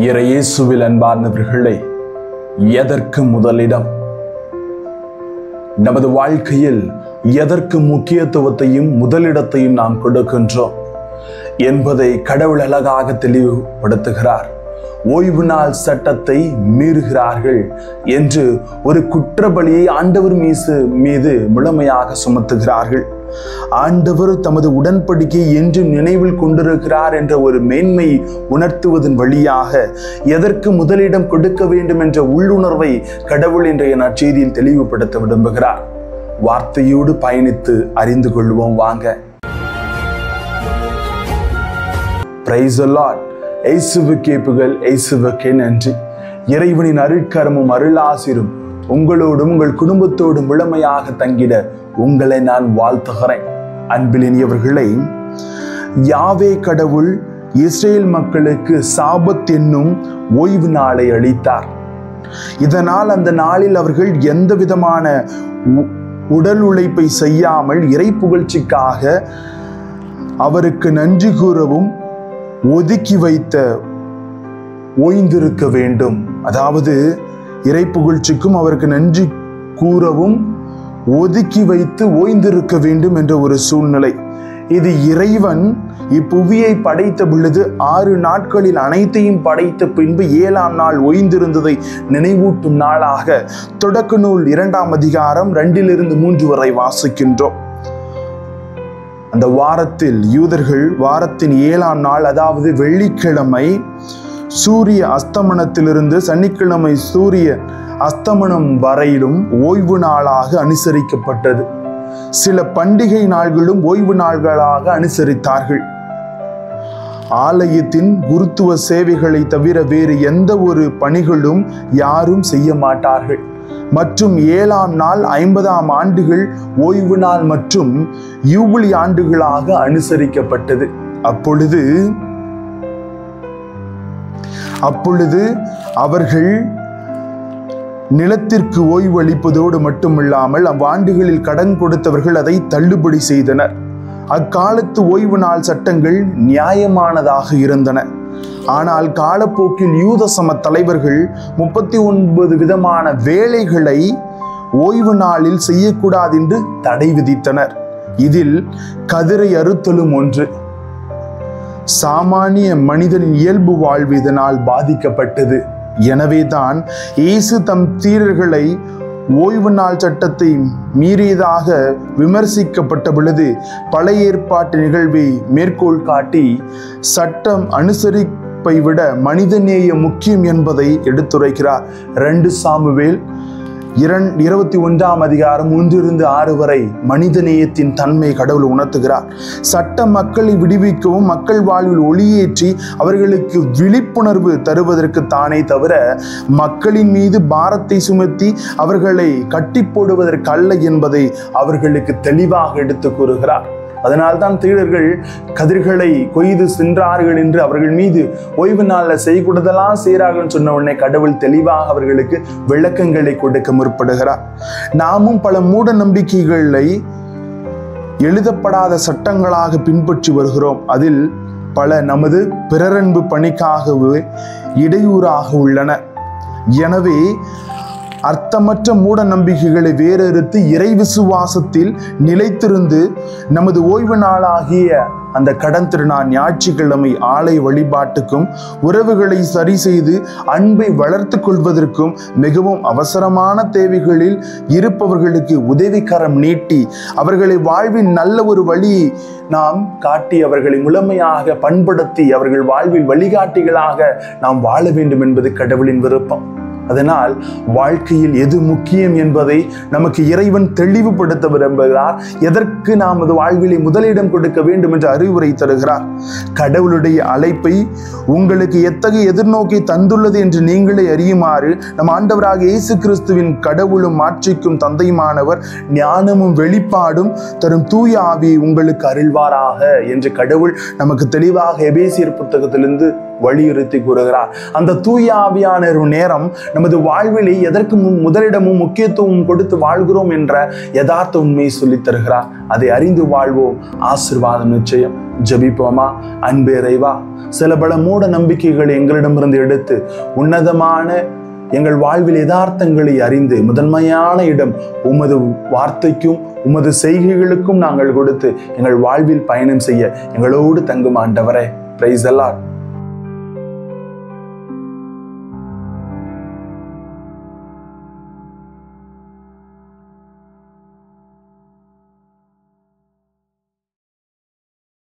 இயேசுவில் அன்பார்ந்தவர்களே, எதற்கு முதலிடம்? நமது வாழ்க்கையில் எதற்கு முக்கியத்துவத்தையும் முதலிடத்தையும் நாம் கொடுக்கின்றோம் என்பதை கடவுள் அழகாக தெளிவுபடுத்துகிறார். ஓய்வு நாள் சட்டத்தை மீறுகிறார்கள் என்று ஒரு குற்றப்பழியை ஆண்டவர் மீது முழுமையாக சுமத்துகிறார்கள். ஆண்டவர் தமது உடன்படிக்கையை என்றும் நினைவில் கொண்டிருக்கிறார் என்ற ஒரு மேன்மை உணர்த்துவதன் வழியாக எதற்கு முதலிடம் கொடுக்க வேண்டும் என்ற உள்ளுணர்வை கடவுள் இன்றைய நற்செய்தியில் தெளிவுபடுத்த விரும்புகிறார். வார்த்தையோடு பயணித்து அறிந்து கொள்வோம் வாங்க. Praise the Lord. இயேசுவுக்கே புகழ், இயேசுவுக்கே நன்றி. இறைவனின் அருட்கரமும் அருளாசிரும் உங்களோடும் உங்கள் குடும்பத்தோடும் முழுமையாக தங்கிட உங்களை நான் வாழ்த்துகிறேன். அன்பிலினியவர்களை, யாவே கடவுள் இஸ்ரேல் மக்களுக்கு சாபத் என்னும் ஓய்வு நாளை அளித்தார். இதனால் அந்த நாளில் அவர்கள் எந்த விதமான உடல் உழைப்பை செய்யாமல் இறை புகழ்ச்சிக்காக அவருக்கு நன்றி கூறவும் ஒதுக்கி வைத்த ஓய்ந்திருக்க வேண்டும். அதாவது இறை புகழ்ச்சிக்கும் அவருக்கு நன்றி கூறவும் ஒதுக்கி வைத்து ஓய்ந்திருக்க வேண்டும் என்ற ஒரு சூழ்நிலை. இது இறைவன் இப்புவியை படைத்த பொழுது 6 நாட்களில் அனைத்தையும் படைத்த பின்பு 7ஆம் நாள் ஓய்ந்திருந்ததை நினைவூட்டும் நாளாக தொடக்க நூல் 2ஆம் அதிகாரம் 2-3 வரை வாசிக்கின்றோம். அந்த வாரத்தில் யூதர்கள் வாரத்தின் 7ஆம் நாள், அதாவது வெள்ளிக்கிழமை சூரிய அஸ்தமனத்திலிருந்து சனிக்கிழமை சூரிய அஸ்தமனம் வரையிலும் ஓய்வு நாளாக அனுசரிக்கப்பட்டது. சில பண்டிகை நாள்களும் ஓய்வு நாள்களாக அனுசரித்தார்கள். ஆலயத்தின் குருத்துவ சேவைகளை தவிர வேறு எந்த ஒரு பணிகளும் யாரும் செய்ய மாட்டார்கள். மற்றும் 7ஆம் நாள் 50ஆம் ஆண்டுகள் ஓய்வு நாள் மற்றும் யூபிலி ஆண்டுகளாக அனுசரிக்கப்பட்டது. அப்பொழுது அவர்கள் நிலத்திற்கு ஓய்வு அளிப்பதோடு மட்டுமில்லாமல் அவ்வாண்டுகளில் கடன் கொடுத்தவர்கள் அதை தள்ளுபடி செய்தனர். அக்காலத்து ஓய்வு நாள் சட்டங்கள் நியாயமானதாக இருந்தன. ஆனால் காலப்போக்கில் யூத சம தலைவர்கள் 39 விதமான வேலைகளை ஓய்வு நாளில் செய்யக்கூடாது என்று தடை விதித்தனர். இதில் கதிரை அறுத்தலும் ஒன்று. சாமானிய மனிதனின் இயல்பு வாழ்வு இதனால் பாதிக்கப்பட்டது. எனவேதான் இயேசு தம் சீடர்களை ஓய்வு நாள் சட்டத்தை மீறியதாக விமர்சிக்கப்பட்ட பொழுது பழைய ஏற்பாட்டு நிகழ்வை மேற்கோள் காட்டி சட்டம் அனுசரிப்பை விட மனிதநேயம் முக்கியம் என்பதை எடுத்துரைக்கிறார். 2 சாமுவேல் 21ஆம் அதிகாரம் 1-6 வரை மனிதநேயத்தின் தன்மை கடவுள் உணர்த்துகிறார். சட்டம் மக்களை விடுவிக்கவும் மக்கள் வாழ்வில் ஒளியேற்றி அவர்களுக்கு விழிப்புணர்வு தருவதற்கு தானே தவிர மக்களின் மீது பாரத்தை சுமத்தி அவர்களை கட்டி போடுவதற்கு அல்ல என்பதை அவர்களுக்கு தெளிவாக எடுத்து கூறுகிறார். அதனால்தான் சீடர்கள் கதிர்களை கொய்து சென்றார்கள் என்று அவர்கள் மீது ஓய்வு நாளில் செய்யக்கூடதெல்லாம் செய்கிறார்கள் சொன்ன உடனே கடவுள் தெளிவாக அவர்களுக்கு விளக்கங்களை கொடுக்க முற்படுகிறார். நாமும் பல மூட நம்பிக்கைகளை எழுதப்படாத சட்டங்களாக பின்பற்றி வருகிறோம். அதில் பல நமது பிறரன்பு பணிக்காகவே இடையூறாக உள்ளன. எனவே அர்த்தமற்ற மூட நம்பிக்கைகளை வேறறுத்து இறை விசுவாசத்தில் நிலைத்திருந்து நமது ஓய்வு நாளாகிய அந்த கடன் திருநாள் ஞாயிற்றுக்கிழமை ஆலய வழிபாட்டுக்கும் உறவுகளை சரி செய்து அன்பை வளர்த்து கொள்வதற்கும் மிகவும் அவசரமான தேவைகளில் இருப்பவர்களுக்கு உதவிக்கரம் நீட்டி அவர்களை வாழ்வின் நல்ல ஒரு வழியை நாம் காட்டி அவர்களை முழுமையாக பண்படுத்தி அவர்கள் வாழ்வில் வழிகாட்டிகளாக நாம் வாழ வேண்டும் என்பது கடவுளின் விருப்பம். அதனால் வாழ்க்கையில் எது முக்கியம் என்பதை நமக்கு இறைவன் தெளிவுபடுத்த விரும்புகிறார். எதற்கு நாம் அது வாழ்விலை முதலிடம் கொடுக்க வேண்டும் என்று அறிவுரை தருகிறார். கடவுளுடைய அழைப்பை உங்களுக்கு எத்தகைய எதிர்நோக்கை தந்துள்ளது என்று நீங்களே அறியுமாறு நம் ஆண்டவராக இயேசு கிறிஸ்துவின் கடவுளும் ஆட்சிக்கும் தந்தையுமானவர் ஞானமும் வெளிப்பாடும் தரும் தூய ஆவியை உங்களுக்கு அருள்வாராக என்று கடவுள் நமக்கு தெளிவாக எபேசியர் புத்தகத்திலிருந்து வலியுறுத்தி கூறுகிறார். அந்த தூய ஆவியான நேரம் நமது வாழ்விலே எதற்கு முதலிடமும் முக்கியத்துவம் கொடுத்து வாழ்கிறோம் என்ற யதார்த்த உண்மையை சொல்லித் தருகிறார். அதை அறிந்து வாழ்வோம், ஆசீர்வாதம் நிச்சயம். ஜெபிப்போமா? அன்பே இறைவா, சில பல மூட நம்பிக்கைகளை எங்களிடமிருந்து எடுத்து உன்னதமான எங்கள் வாழ்வில் யதார்த்தங்களை அறிந்து முதன்மையான இடம் உமது வார்த்தைக்கும் உமது செய்கைகளுக்கும் நாங்கள் கொடுத்து எங்கள் வாழ்வில் பயணம் செய்ய எங்களோடு தங்கும் ஆண்டவரே. Praise the Lord.